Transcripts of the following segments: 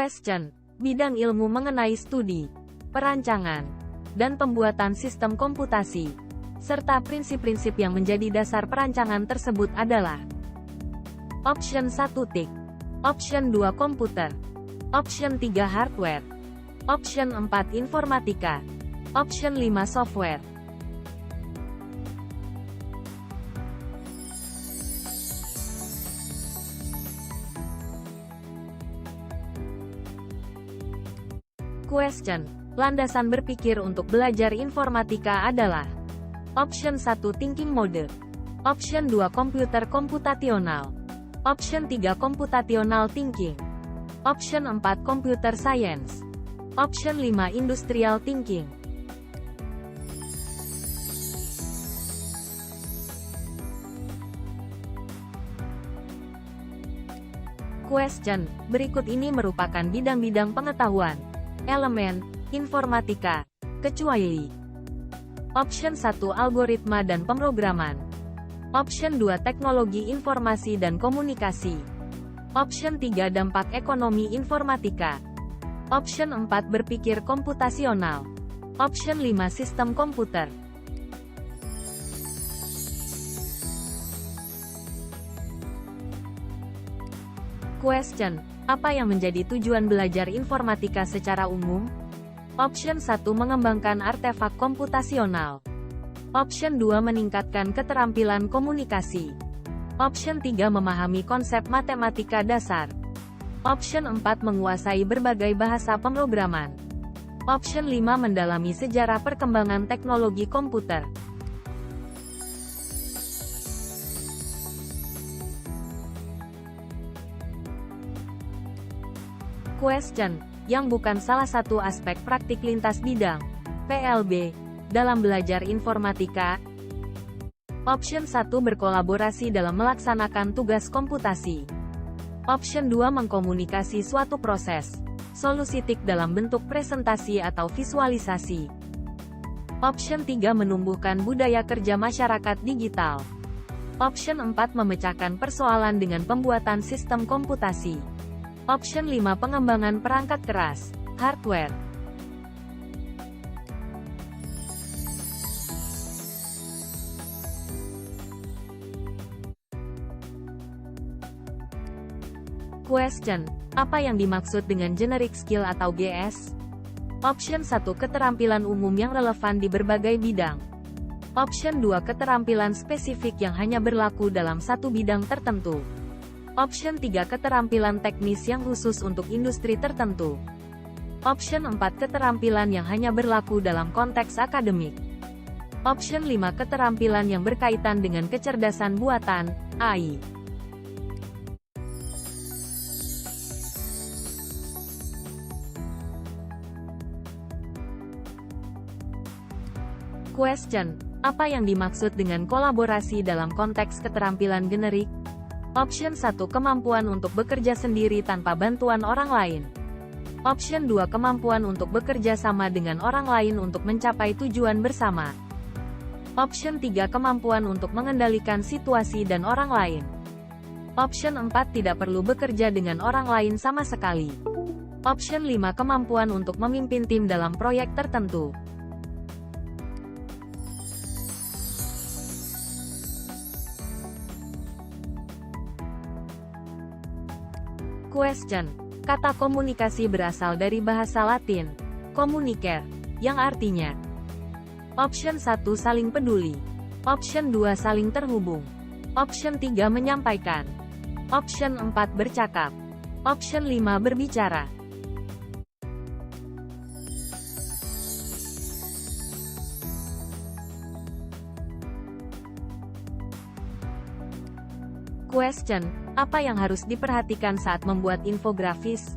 Question. Bidang ilmu mengenai studi, perancangan, dan pembuatan sistem komputasi, serta prinsip-prinsip yang menjadi dasar perancangan tersebut adalah Option 1 TIC, Option 2 komputer, Option 3 hardware, Option 4 informatika, Option 5 software. Question. Landasan berpikir untuk belajar informatika adalah Option 1 thinking mode, Option 2 komputer komputasional, Option 3 computational thinking, Option 4 computer science, Option 5 industrial thinking. Question. Berikut ini merupakan bidang-bidang pengetahuan elemen informatika, kecuali Option 1 algoritma dan pemrograman, Option 2 teknologi informasi dan komunikasi, Option 3 dampak ekonomi informatika, Option 4 berpikir komputasional, Option 5 sistem komputer. Question. Apa yang menjadi tujuan belajar informatika secara umum? Option 1 mengembangkan artefak komputasional, Option 2 meningkatkan keterampilan komunikasi, Option 3 memahami konsep matematika dasar, Option 4 menguasai berbagai bahasa pemrograman, Option 5 mendalami sejarah perkembangan teknologi komputer. Question. Yang bukan salah satu aspek praktik lintas bidang, PLB, dalam belajar informatika. Option 1 berkolaborasi dalam melaksanakan tugas komputasi. Option 2 mengkomunikasi suatu proses, solusi TIC dalam bentuk presentasi atau visualisasi. Option 3 menumbuhkan budaya kerja masyarakat digital. Option 4 memecahkan persoalan dengan pembuatan sistem komputasi. Option 5 pengembangan perangkat keras, hardware. Question. Apa yang dimaksud dengan generic skill atau GS? Option 1 keterampilan umum yang relevan di berbagai bidang. Option 2 keterampilan spesifik yang hanya berlaku dalam satu bidang tertentu. Option 3 keterampilan teknis yang khusus untuk industri tertentu. Option 4 keterampilan yang hanya berlaku dalam konteks akademik. Option 5 keterampilan yang berkaitan dengan kecerdasan buatan, AI. Question. Apa yang dimaksud dengan kolaborasi dalam konteks keterampilan generik? Option 1 kemampuan untuk bekerja sendiri tanpa bantuan orang lain. Option 2 kemampuan untuk bekerja sama dengan orang lain untuk mencapai tujuan bersama. Option 3 kemampuan untuk mengendalikan situasi dan orang lain. Option 4 tidak perlu bekerja dengan orang lain sama sekali. Option 5 kemampuan untuk memimpin tim dalam proyek tertentu. Question. Kata komunikasi berasal dari bahasa Latin, communicare, yang artinya Option 1 saling peduli, Option 2 saling terhubung, Option 3 menyampaikan, Option 4 bercakap, Option 5 berbicara. Question. Apa yang harus diperhatikan saat membuat infografis?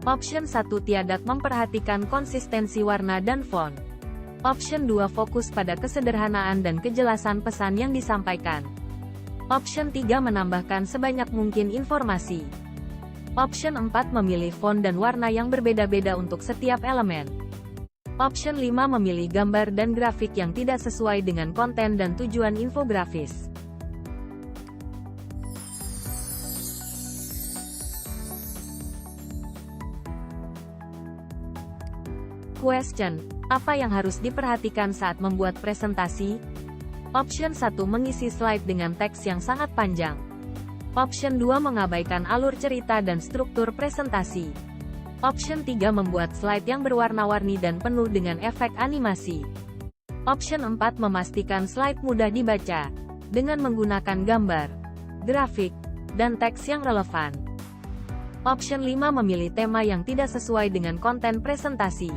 Option 1 tiada memperhatikan konsistensi warna dan font. Option 2 fokus pada kesederhanaan dan kejelasan pesan yang disampaikan. Option 3 menambahkan sebanyak mungkin informasi. Option 4 memilih font dan warna yang berbeda-beda untuk setiap elemen. Option 5 memilih gambar dan grafik yang tidak sesuai dengan konten dan tujuan infografis. Question: apa yang harus diperhatikan saat membuat presentasi? Option 1 mengisi slide dengan teks yang sangat panjang. Option 2 mengabaikan alur cerita dan struktur presentasi. Option 3 membuat slide yang berwarna-warni dan penuh dengan efek animasi. Option 4 memastikan slide mudah dibaca, dengan menggunakan gambar, grafik, dan teks yang relevan. Option 5 memilih tema yang tidak sesuai dengan konten presentasi.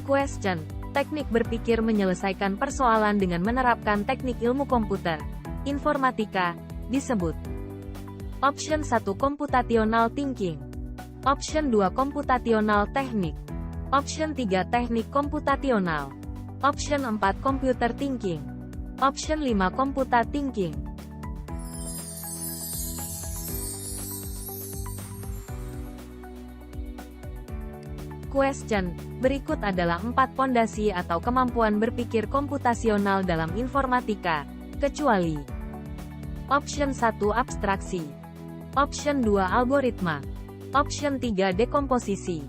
Question: teknik berpikir menyelesaikan persoalan dengan menerapkan teknik ilmu komputer, informatika, disebut. Option 1 computational thinking. Option 2 computational technique. Option 3 teknik komputasional. Option 4 computer thinking. Option 5 computer thinking. Question: berikut adalah 4 pondasi atau kemampuan berpikir komputasional dalam informatika, kecuali. Option 1 abstraksi. Option 2 algoritma. Option 3 dekomposisi.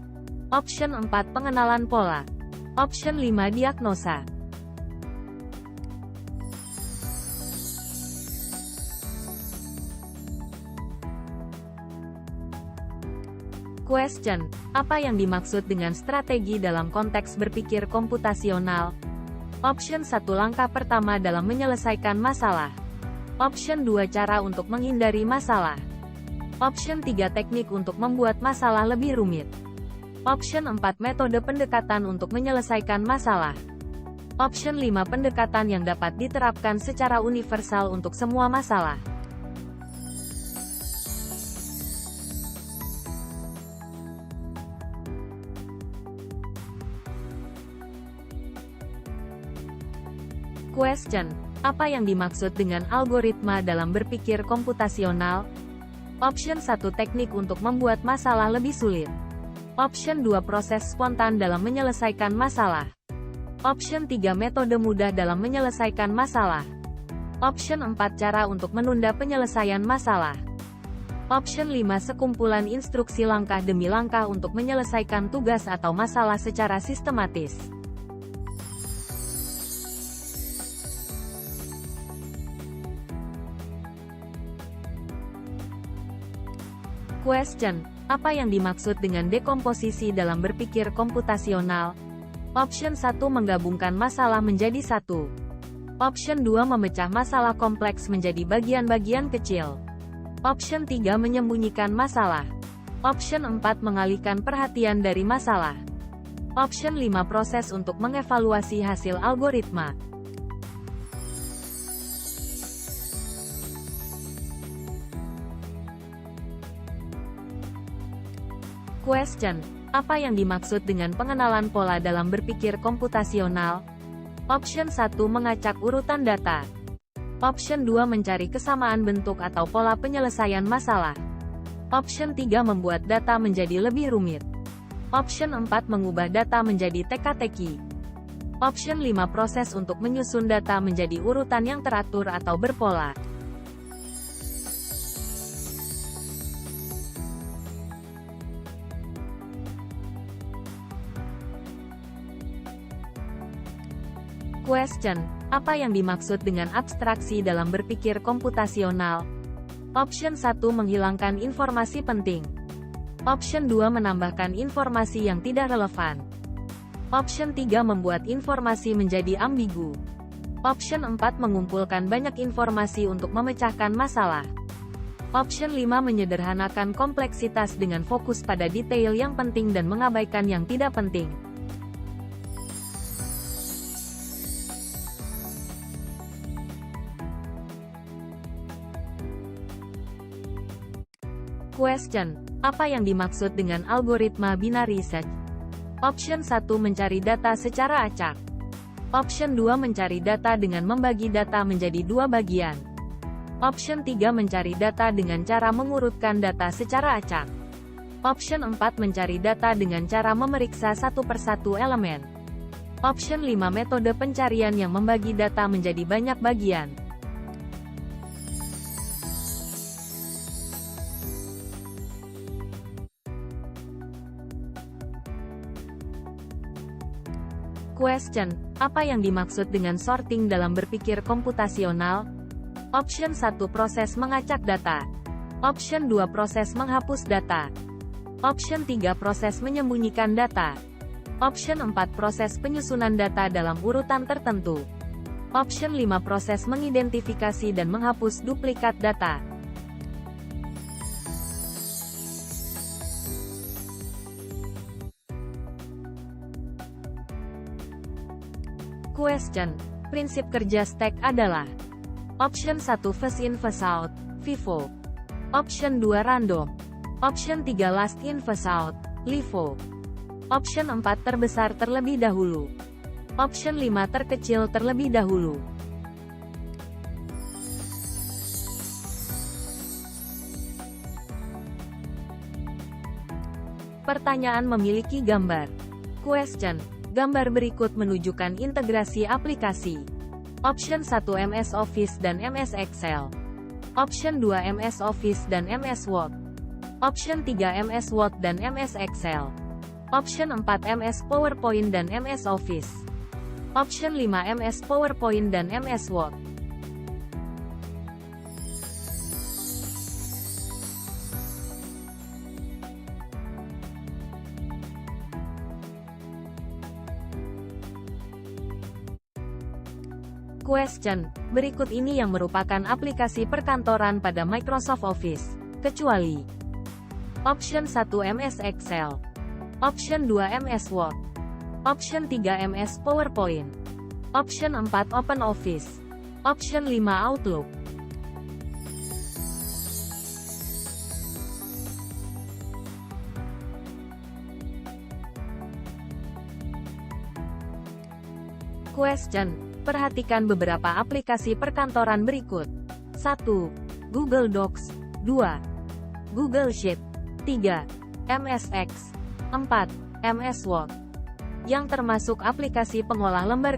Option 4 pengenalan pola. Option 5 diagnosa. Question: apa yang dimaksud dengan strategi dalam konteks berpikir komputasional? Option 1 langkah pertama dalam menyelesaikan masalah. Option 2 cara untuk menghindari masalah. Option 3 teknik untuk membuat masalah lebih rumit. Option 4 metode pendekatan untuk menyelesaikan masalah. Option 5 pendekatan yang dapat diterapkan secara universal untuk semua masalah. Question: apa yang dimaksud dengan algoritma dalam berpikir komputasional? Option 1 teknik untuk membuat masalah lebih sulit. Option 2 proses spontan dalam menyelesaikan masalah. Option 3 metode mudah dalam menyelesaikan masalah. Option 4 cara untuk menunda penyelesaian masalah. Option 5 sekumpulan instruksi langkah demi langkah untuk menyelesaikan tugas atau masalah secara sistematis. Question: apa yang dimaksud dengan dekomposisi dalam berpikir komputasional? Option 1 menggabungkan masalah menjadi satu. Option 2 memecah masalah kompleks menjadi bagian-bagian kecil. Option 3 menyembunyikan masalah. Option 4 mengalihkan perhatian dari masalah. Option 5 proses untuk mengevaluasi hasil algoritma. Question: apa yang dimaksud dengan pengenalan pola dalam berpikir komputasional? Option 1 mengacak urutan data. Option 2 mencari kesamaan bentuk atau pola penyelesaian masalah. Option 3 membuat data menjadi lebih rumit. Option 4 mengubah data menjadi teka-teki. Option 5 proses untuk menyusun data menjadi urutan yang teratur atau berpola. Question: apa yang dimaksud dengan abstraksi dalam berpikir komputasional? Option 1 menghilangkan informasi penting. Option 2 menambahkan informasi yang tidak relevan. Option 3 membuat informasi menjadi ambigu. Option 4 mengumpulkan banyak informasi untuk memecahkan masalah. Option 5 menyederhanakan kompleksitas dengan fokus pada detail yang penting dan mengabaikan yang tidak penting. Question: apa yang dimaksud dengan algoritma binary search? Option 1 mencari data secara acak. Option 2 mencari data dengan membagi data menjadi dua bagian. Option 3 mencari data dengan cara mengurutkan data secara acak. Option 4 mencari data dengan cara memeriksa satu persatu elemen. Option 5 metode pencarian yang membagi data menjadi banyak bagian. Question: apa yang dimaksud dengan sorting dalam berpikir komputasional? Option 1 proses mengacak data. Option 2 proses menghapus data. Option 3 proses menyembunyikan data. Option 4 proses penyusunan data dalam urutan tertentu. Option 5 proses mengidentifikasi dan menghapus duplikat data. Question: prinsip kerja stack adalah Option 1 first in first out, FIFO. Option 2 random. Option 3 last in first out, LIFO. Option 4 terbesar terlebih dahulu. Option 5 terkecil terlebih dahulu. Pertanyaan memiliki gambar. Question: gambar berikut menunjukkan integrasi aplikasi. Option 1 MS Office dan MS Excel. Option 2 MS Office dan MS Word. Option 3 MS Word dan MS Excel. Option 4 MS PowerPoint dan MS Office. Option 5 MS PowerPoint dan MS Word. Question: berikut ini yang merupakan aplikasi perkantoran pada Microsoft Office, kecuali Option 1 MS Excel, Option 2 MS Word, Option 3 MS PowerPoint, Option 4 Open Office, Option 5 Outlook. Question: perhatikan beberapa aplikasi perkantoran berikut. 1. Google Docs. 2. Google Sheet. 3. MSX. 4. MS Word. Yang termasuk aplikasi pengolah lembar.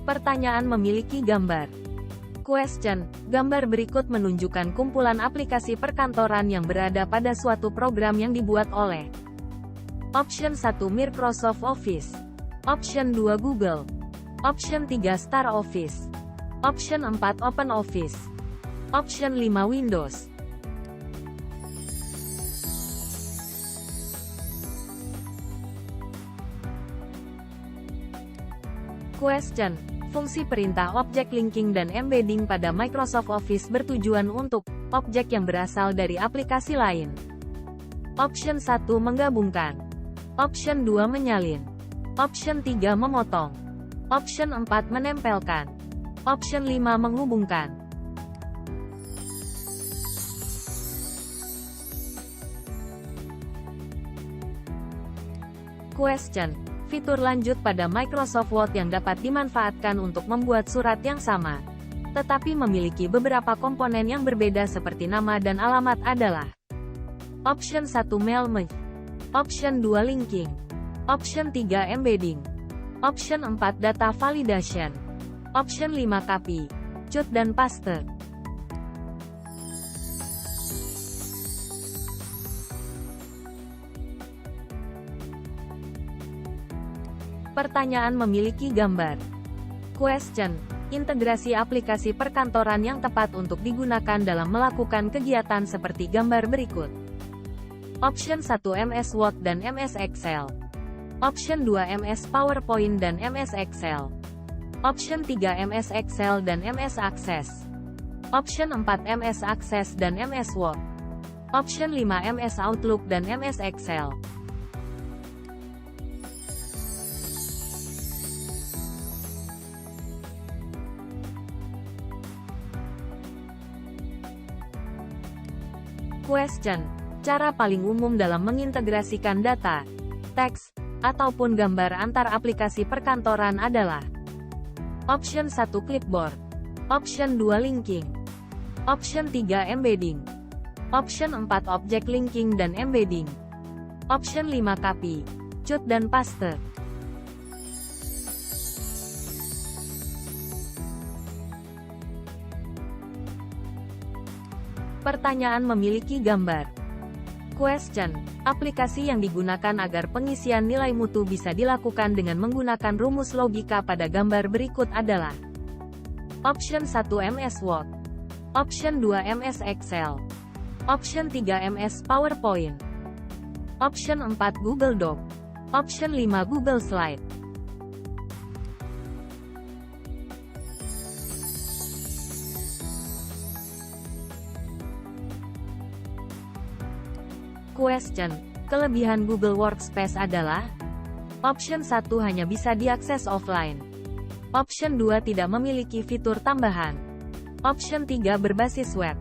Pertanyaan memiliki gambar. Question: gambar berikut menunjukkan kumpulan aplikasi perkantoran yang berada pada suatu program yang dibuat oleh Option 1 Microsoft Office, Option 2 Google, Option 3 Star Office, Option 4 Open Office, Option 5 Windows. Question: fungsi perintah objek linking dan embedding pada Microsoft Office bertujuan untuk objek yang berasal dari aplikasi lain. Option 1 menggabungkan. Option 2 menyalin. Option 3 memotong. Option 4 menempelkan. Option 5 menghubungkan. Question: fitur lanjut pada Microsoft Word yang dapat dimanfaatkan untuk membuat surat yang sama, tetapi memiliki beberapa komponen yang berbeda seperti nama dan alamat adalah Option 1 Mail Merge, Option 2 Linking, Option 3 Embedding, Option 4 Data Validation, Option 5 Copy, Cut dan Paste. Pertanyaan memiliki gambar. Question: integrasi aplikasi perkantoran yang tepat untuk digunakan dalam melakukan kegiatan seperti gambar berikut. Option 1 MS Word dan MS Excel. Option 2 MS PowerPoint dan MS Excel. Option 3 MS Excel dan MS Access. Option 4 MS Access dan MS Word. Option 5 MS Outlook dan MS Excel. Question: cara paling umum dalam mengintegrasikan data, teks, ataupun gambar antar aplikasi perkantoran adalah Option 1 Clipboard, Option 2 Linking, Option 3 Embedding, Option 4 Object Linking dan Embedding, Option 5 Copy, Cut dan Paste. Pertanyaan memiliki gambar. Question. Aplikasi yang digunakan agar pengisian nilai mutu bisa dilakukan dengan menggunakan rumus logika pada gambar berikut adalah: Option 1 MS Word, Option 2 MS Excel, Option 3 MS PowerPoint, Option 4 Google Doc, Option 5 Google Slide. Question. Kelebihan Google Workspace adalah: Option 1 hanya bisa diakses offline, Option 2 tidak memiliki fitur tambahan, Option 3 berbasis web,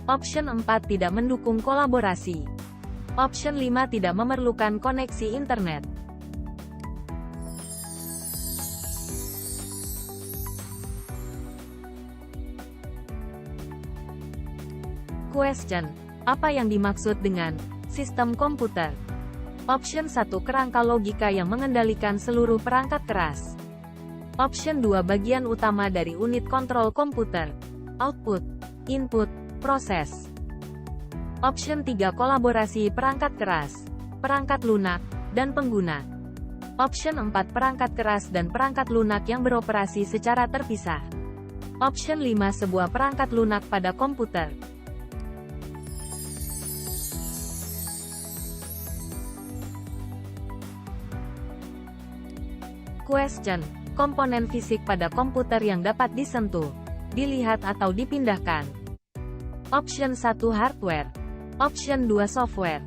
Option 4 tidak mendukung kolaborasi, Option 5 tidak memerlukan koneksi internet. Question. Apa yang dimaksud dengan sistem komputer? Option 1 kerangka logika yang mengendalikan seluruh perangkat keras. Option 2 bagian utama dari unit kontrol komputer, output, input, proses. Option 3 kolaborasi perangkat keras, perangkat lunak, dan pengguna. Option 4 perangkat keras dan perangkat lunak yang beroperasi secara terpisah. Option 5 sebuah perangkat lunak pada komputer. Question. Komponen fisik pada komputer yang dapat disentuh, dilihat atau dipindahkan. Option 1 hardware, Option 2 software,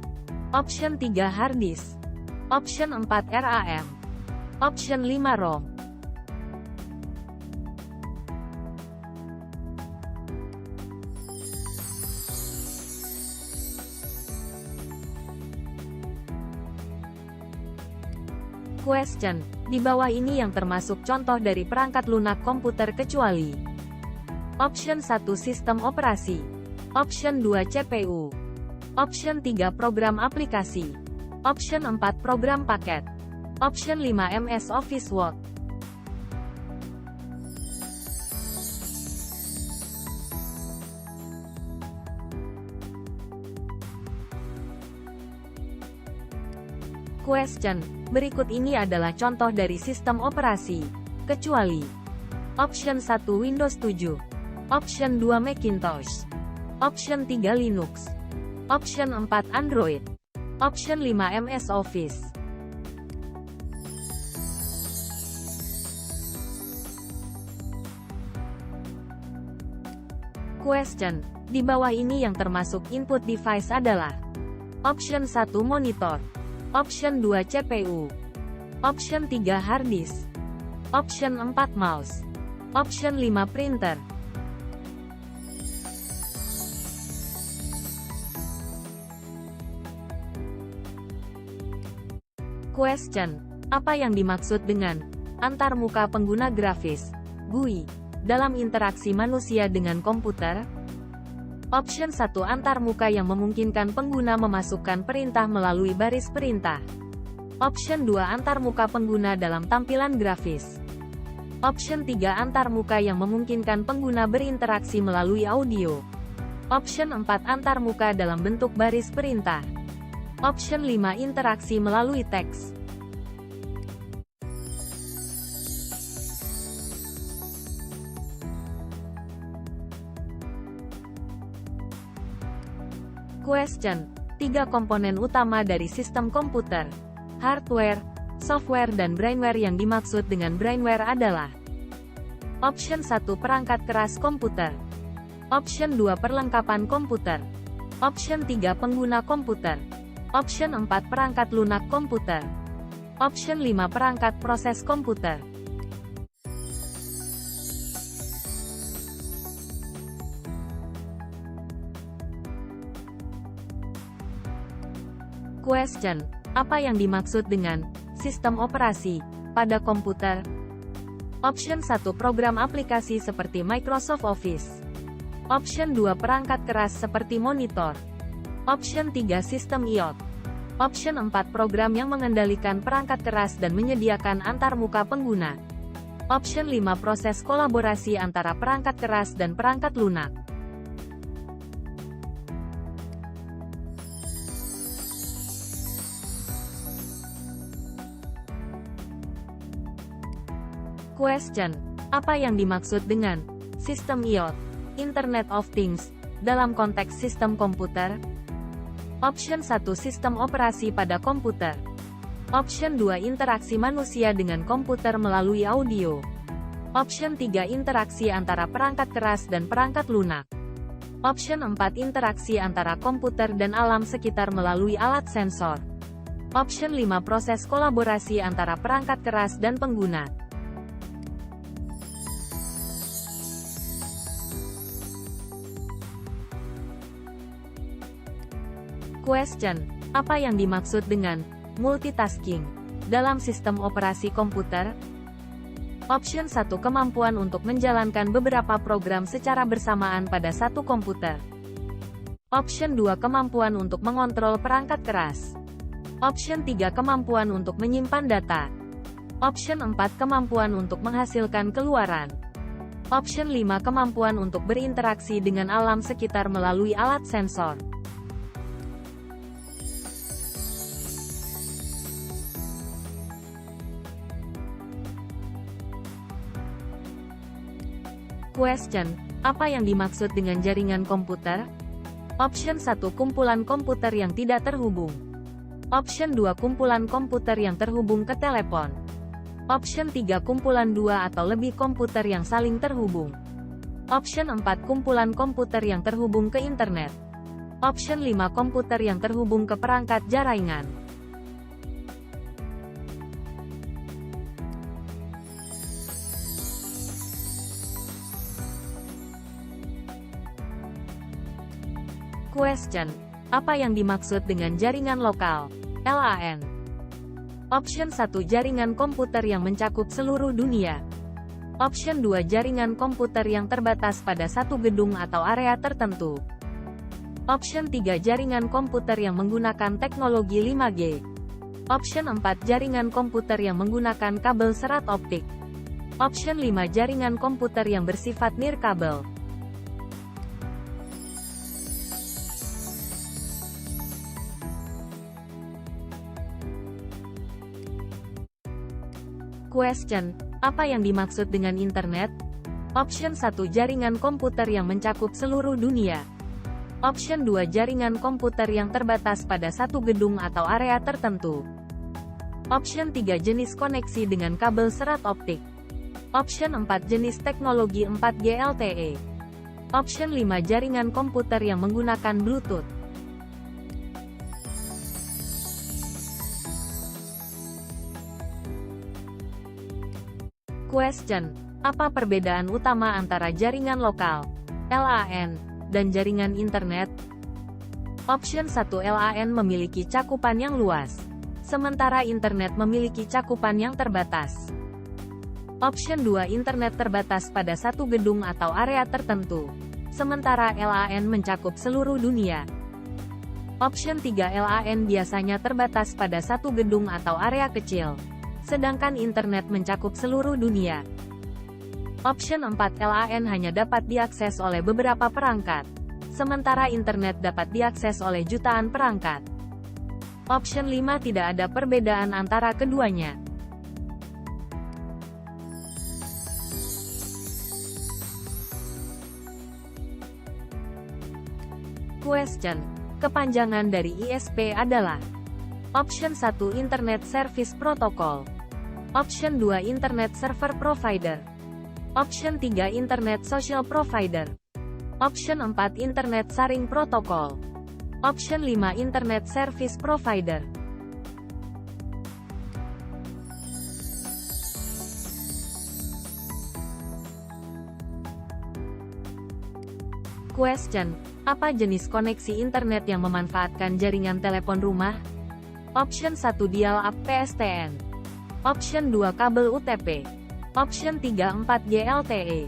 Option 3 hard disk, Option 4 RAM, Option 5 ROM. Question. Di bawah ini yang termasuk contoh dari perangkat lunak komputer kecuali: Option 1 sistem operasi, Option 2 CPU, Option 3 program aplikasi, Option 4 program paket, Option 5 MS Office Word. Question. Berikut ini adalah contoh dari sistem operasi kecuali: Option 1 Windows 7, Option 2 Macintosh, Option 3 Linux, Option 4 Android, Option 5 MS Office. Question. Di bawah ini yang termasuk input device adalah: Option 1 monitor, Option 2 CPU, Option 3 hard disk, Option 4 mouse, Option 5 printer. Question. Apa yang dimaksud dengan antarmuka pengguna grafis (GUI) dalam interaksi manusia dengan komputer? Option 1 antarmuka yang memungkinkan pengguna memasukkan perintah melalui baris perintah. Option 2 antarmuka pengguna dalam tampilan grafis. Option 3 antarmuka yang memungkinkan pengguna berinteraksi melalui audio. Option 4 antarmuka dalam bentuk baris perintah. Option 5 interaksi melalui teks. Question. 3 komponen utama dari sistem komputer, hardware, software dan brainware. Yang dimaksud dengan brainware adalah: Option 1 perangkat keras komputer, Option 2 perlengkapan komputer, Option 3 pengguna komputer, Option 4 perangkat lunak komputer, Option 5 perangkat proses komputer. Question. Apa yang dimaksud dengan sistem operasi pada komputer? Option 1 program aplikasi seperti Microsoft Office, Option 2 perangkat keras seperti monitor, Option 3 sistem IoT, Option 4 program yang mengendalikan perangkat keras dan menyediakan antarmuka pengguna, Option 5 proses kolaborasi antara perangkat keras dan perangkat lunak. Question. Apa yang dimaksud dengan sistem IoT, Internet of Things, dalam konteks sistem komputer? Option 1. Sistem operasi pada komputer. Option 2. Interaksi manusia dengan komputer melalui audio. Option 3. Interaksi antara perangkat keras dan perangkat lunak. Option 4. Interaksi antara komputer dan alam sekitar melalui alat sensor. Option 5. Proses kolaborasi antara perangkat keras dan pengguna. Question. Apa yang dimaksud dengan multitasking dalam sistem operasi komputer? Option 1. Kemampuan untuk menjalankan beberapa program secara bersamaan pada satu komputer. Option 2. Kemampuan untuk mengontrol perangkat keras. Option 3. Kemampuan untuk menyimpan data. Option 4. Kemampuan untuk menghasilkan keluaran. Option 5. Kemampuan untuk berinteraksi dengan alam sekitar melalui alat sensor. Question. Apa yang dimaksud dengan jaringan komputer? Option 1. Kumpulan komputer yang tidak terhubung. Option 2. Kumpulan komputer yang terhubung ke telepon. Option 3. Kumpulan 2 atau lebih komputer yang saling terhubung. Option 4. Kumpulan komputer yang terhubung ke internet. Option 5. Komputer yang terhubung ke perangkat jaringan. Question. Apa yang dimaksud dengan jaringan lokal, LAN? Option 1. Jaringan komputer yang mencakup seluruh dunia. Option 2. Jaringan komputer yang terbatas pada satu gedung atau area tertentu. Option 3. Jaringan komputer yang menggunakan teknologi 5G. Option 4. Jaringan komputer yang menggunakan kabel serat optik. Option 5. Jaringan komputer yang bersifat nirkabel. Question. Apa yang dimaksud dengan internet? Option 1. Jaringan komputer yang mencakup seluruh dunia. Option 2. Jaringan komputer yang terbatas pada satu gedung atau area tertentu. Option 3. Jenis koneksi dengan kabel serat optik. Option 4. Jenis teknologi 4G LTE. Option 5. Jaringan komputer yang menggunakan Bluetooth. Question. Apa perbedaan utama antara jaringan lokal, LAN, dan jaringan internet? Option 1. LAN memiliki cakupan yang luas, sementara internet memiliki cakupan yang terbatas. Option 2. Internet terbatas pada satu gedung atau area tertentu, sementara LAN mencakup seluruh dunia. Option 3. LAN biasanya terbatas pada satu gedung atau area kecil, sedangkan internet mencakup seluruh dunia. Option 4. LAN hanya dapat diakses oleh beberapa perangkat, sementara internet dapat diakses oleh jutaan perangkat. Option 5. Tidak ada perbedaan antara keduanya. Question. Kepanjangan dari ISP adalah: Option 1. Internet Service Protocol. Option 2. Internet Server Provider. Option 3. Internet Social Provider. Option 4. Internet Sharing Protocol. Option 5. Internet Service Provider. Question. Apa jenis koneksi internet yang memanfaatkan jaringan telepon rumah? Option 1. Dial-up PSTN. Option 2. Kabel UTP. Option 3. 4G LTE.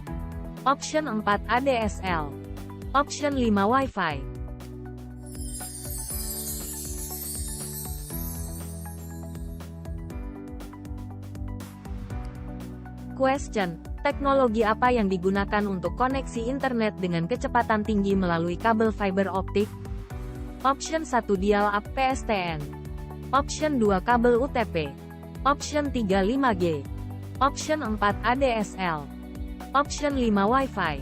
Option 4. ADSL. Option 5. Wi-Fi. Question. Teknologi apa yang digunakan untuk koneksi internet dengan kecepatan tinggi melalui kabel fiber optik? Option 1. Dial-up PSTN. Option 2. Kabel UTP. Option 3. 5G. Option 4 ADSL. Option 5 Wi-Fi.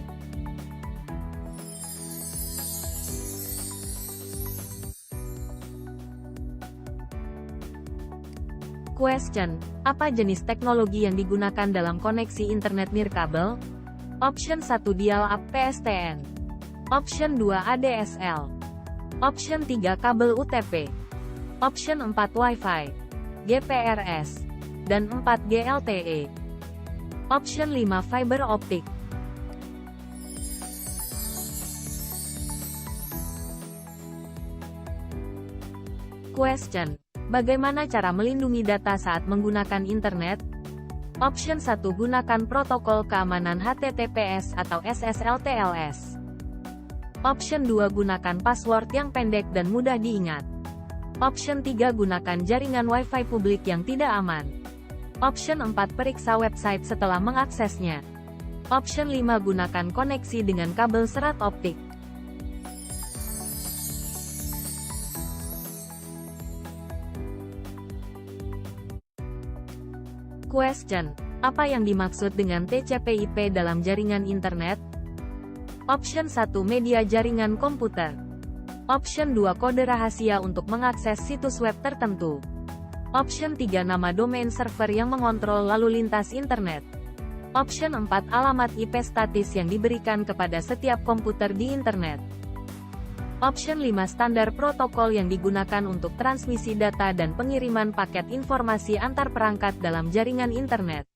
Question: apa jenis teknologi yang digunakan dalam koneksi internet nirkabel? Option 1 dial-up PSTN. Option 2 ADSL. Option 3 kabel UTP. Option 4 Wi-Fi, GPRS, dan 4G LTE. Option 5 fiber optik. Question: bagaimana cara melindungi data saat menggunakan internet? Option 1 gunakan protokol keamanan HTTPS atau SSL/TLS. Option 2 gunakan password yang pendek dan mudah diingat. Option 3 gunakan jaringan Wi-Fi publik yang tidak aman. Option 4 periksa website setelah mengaksesnya. Option 5 gunakan koneksi dengan kabel serat optik. Question: apa yang dimaksud dengan TCP/IP dalam jaringan internet? Option 1 media jaringan komputer. Option 2 kode rahasia untuk mengakses situs web tertentu. Option 3 nama domain server yang mengontrol lalu lintas internet. Option 4 alamat IP statis yang diberikan kepada setiap komputer di internet. Option 5 standar protokol yang digunakan untuk transmisi data dan pengiriman paket informasi antar perangkat dalam jaringan internet.